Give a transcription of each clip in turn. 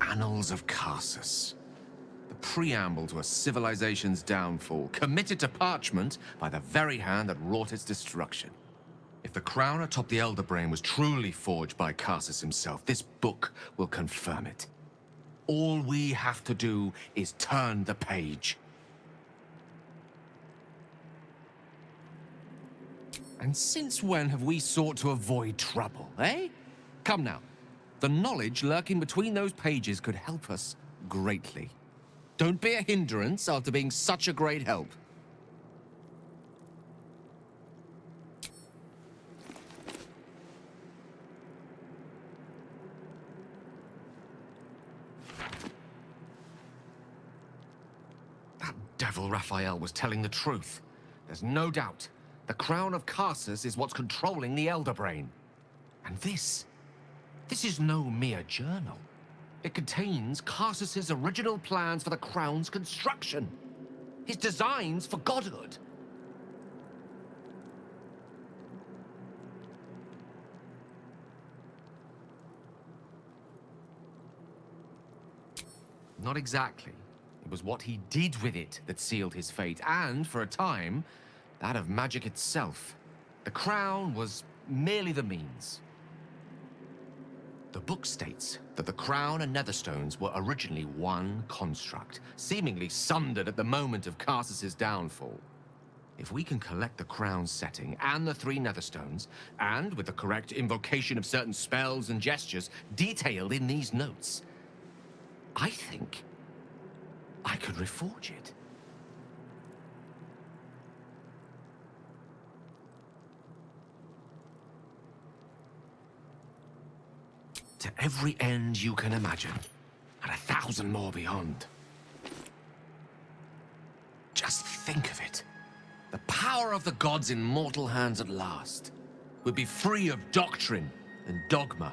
Annals of Karsus. The preamble to a civilization's downfall, committed to parchment by the very hand that wrought its destruction. If the crown atop the Elder Brain was truly forged by Karsus himself, this book will confirm it. All we have to do is turn the page. And since when have we sought to avoid trouble, eh? Come now. The knowledge lurking between those pages could help us greatly. Don't be a hindrance after being such a great help. That devil Raphael was telling the truth. There's no doubt. The crown of Karsus is what's controlling the Elder Brain. And this is no mere journal. It contains Karsus's original plans for the crown's construction. His designs for godhood. Not exactly. It was what he did with it that sealed his fate, and, for a time, that of magic itself. The crown was merely the means. The book states that the crown and netherstones were originally one construct, seemingly sundered at the moment of Karsus's downfall. If we can collect the crown's setting and the 3 netherstones, and with the correct invocation of certain spells and gestures detailed in these notes, I think I could reforge it. To every end you can imagine, and 1,000 more beyond. Just think of it. The power of the gods in mortal hands at last would be free of doctrine and dogma,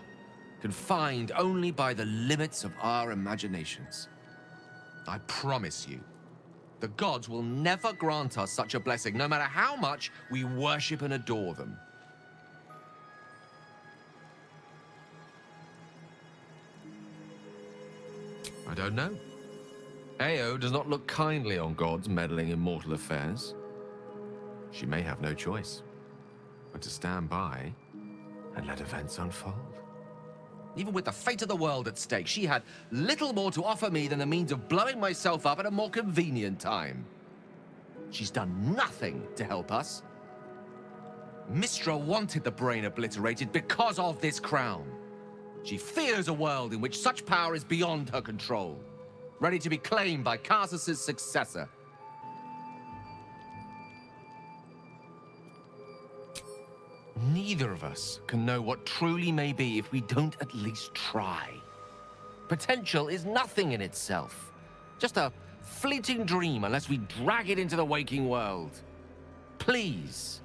confined only by the limits of our imaginations. I promise you, the gods will never grant us such a blessing, no matter how much we worship and adore them. I don't know. Ao does not look kindly on gods meddling in mortal affairs. She may have no choice but to stand by and let events unfold. Even with the fate of the world at stake, she had little more to offer me than the means of blowing myself up at a more convenient time. She's done nothing to help us. Mystra wanted the brain obliterated because of this crown. She fears a world in which such power is beyond her control, ready to be claimed by Karsus's successor. Neither of us can know what truly may be if we don't at least try. Potential is nothing in itself, just a fleeting dream unless we drag it into the waking world. Please,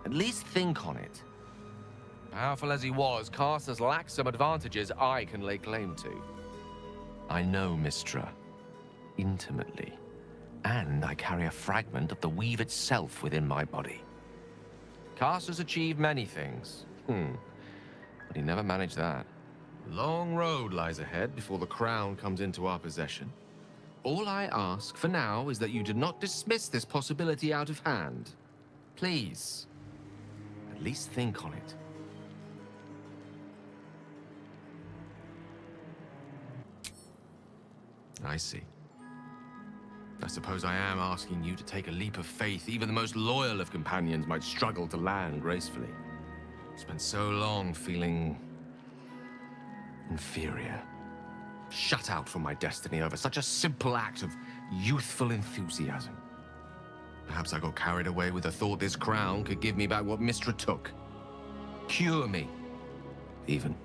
at least think on it. Powerful as he was, Karsus lacked some advantages I can lay claim to. I know Mystra intimately, and I carry a fragment of the weave itself within my body. Karsus achieved many things, but he never managed that. A long road lies ahead before the crown comes into our possession. All I ask for now is that you do not dismiss this possibility out of hand. Please, at least think on it. I see. I suppose I am asking you to take a leap of faith even the most loyal of companions might struggle to land gracefully. Spent so long feeling inferior, shut out from my destiny over such a simple act of youthful enthusiasm. Perhaps I got carried away with the thought this crown could give me back what Mystra took. Cure me, even.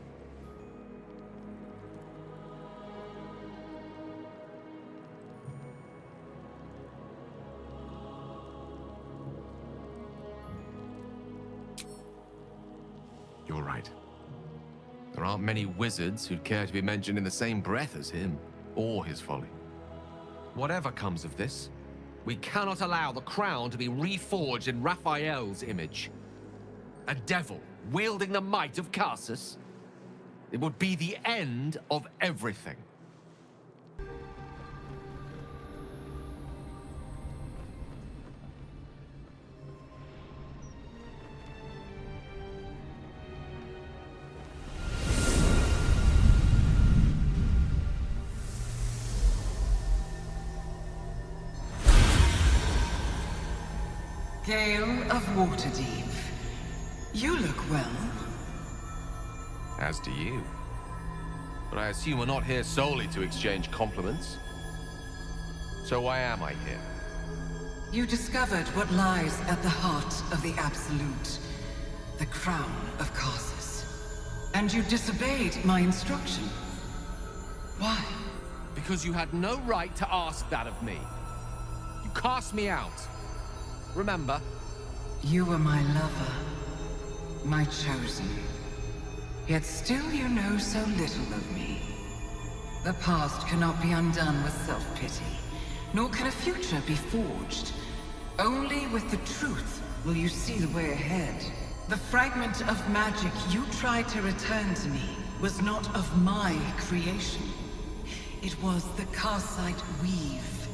You're right. There aren't many wizards who'd care to be mentioned in the same breath as him, or his folly. Whatever comes of this, we cannot allow the crown to be reforged in Raphael's image. A devil wielding the might of Karsus. It would be the end of everything. Gale of Waterdeep. You look well. As do you. But I assume we're not here solely to exchange compliments. So why am I here? You discovered what lies at the heart of the Absolute. The crown of Karsus. And you disobeyed my instruction. Why? Because you had no right to ask that of me. You cast me out. Remember? You were my lover. My chosen. Yet still you know so little of me. The past cannot be undone with self-pity, nor can a future be forged. Only with the truth will you see the way ahead. The fragment of magic you tried to return to me was not of my creation. It was the Karsite Weave.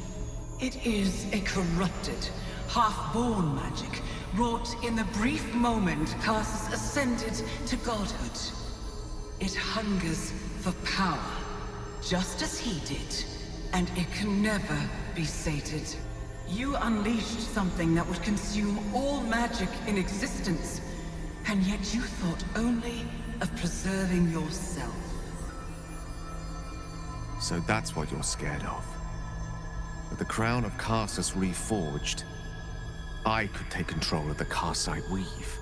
It is a corrupted, half-born magic, wrought in the brief moment Karsus ascended to godhood. It hungers for power, just as he did, and it can never be sated. You unleashed something that would consume all magic in existence, and yet you thought only of preserving yourself. So that's what you're scared of. With the crown of Karsus reforged, I could take control of the Karsite Weave.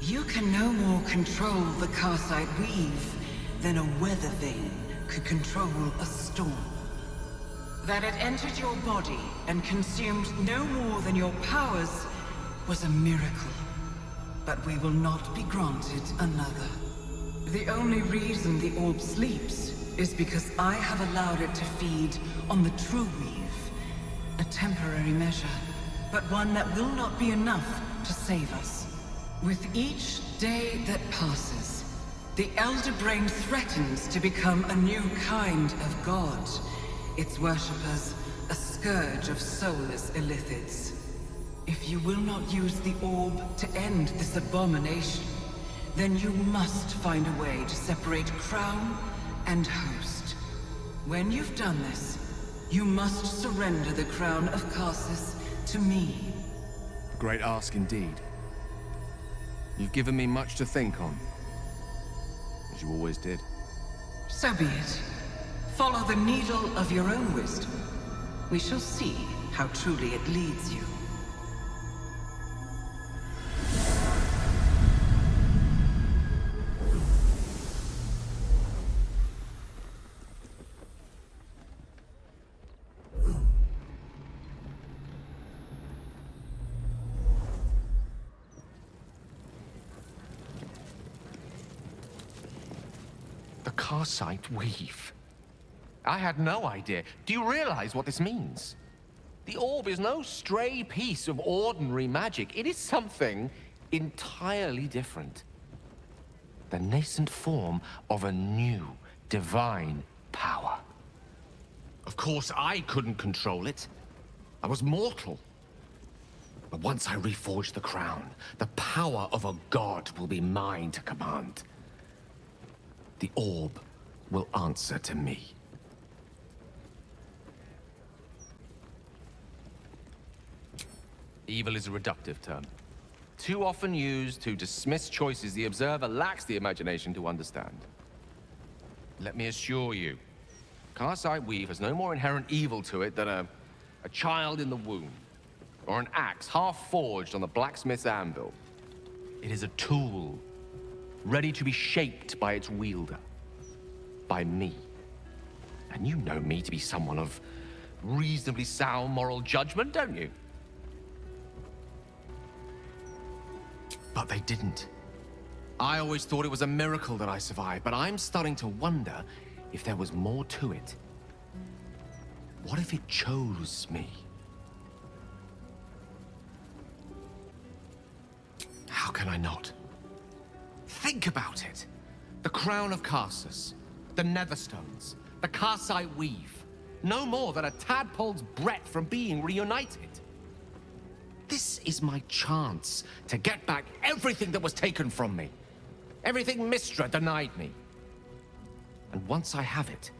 You can no more control the Karsite Weave than a weather vane could control a storm. That it entered your body and consumed no more than your powers was a miracle. But we will not be granted another. The only reason the orb sleeps is because I have allowed it to feed on the true weave. A temporary measure, but one that will not be enough to save us. With each day that passes, the Elder Brain threatens to become a new kind of god. Its worshippers, a scourge of soulless illithids. If you will not use the orb to end this abomination, then you must find a way to separate crown and host. When you've done this, you must surrender the crown of Karsus to me. A great ask indeed. You've given me much to think on, as you always did. So be it. Follow the needle of your own wisdom. We shall see how truly it leads you. The Karsite Weave. I had no idea. Do you realize what this means? The orb is no stray piece of ordinary magic. It is something entirely different. The nascent form of a new, divine power. Of course, I couldn't control it. I was mortal. But once I reforge the crown, the power of a god will be mine to command. The orb will answer to me. Evil is a reductive term, too often used to dismiss choices the observer lacks the imagination to understand. Let me assure you, Karsite Weave has no more inherent evil to it than a child in the womb, or an axe half forged on the blacksmith's anvil. It is a tool, ready to be shaped by its wielder, by me. And you know me to be someone of reasonably sound moral judgment, don't you? But they didn't. I always thought it was a miracle that I survived, but I'm starting to wonder if there was more to it. What if it chose me? How can I not? Think about it. The crown of Karsus, the Netherstones, the Karsite Weave. No more than a tadpole's breadth from being reunited. This is my chance to get back everything that was taken from me. Everything Mystra denied me. And once I have it,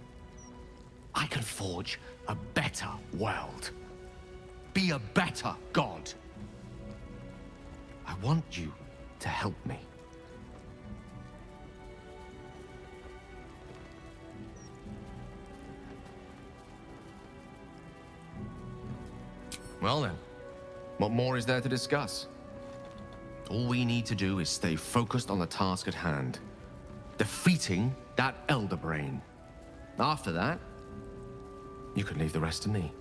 I can forge a better world. Be a better god. want you to help me. Well then, what more is there to discuss? All we need to do is stay focused on the task at hand. Defeating that Elder Brain. After that, you can leave the rest to me.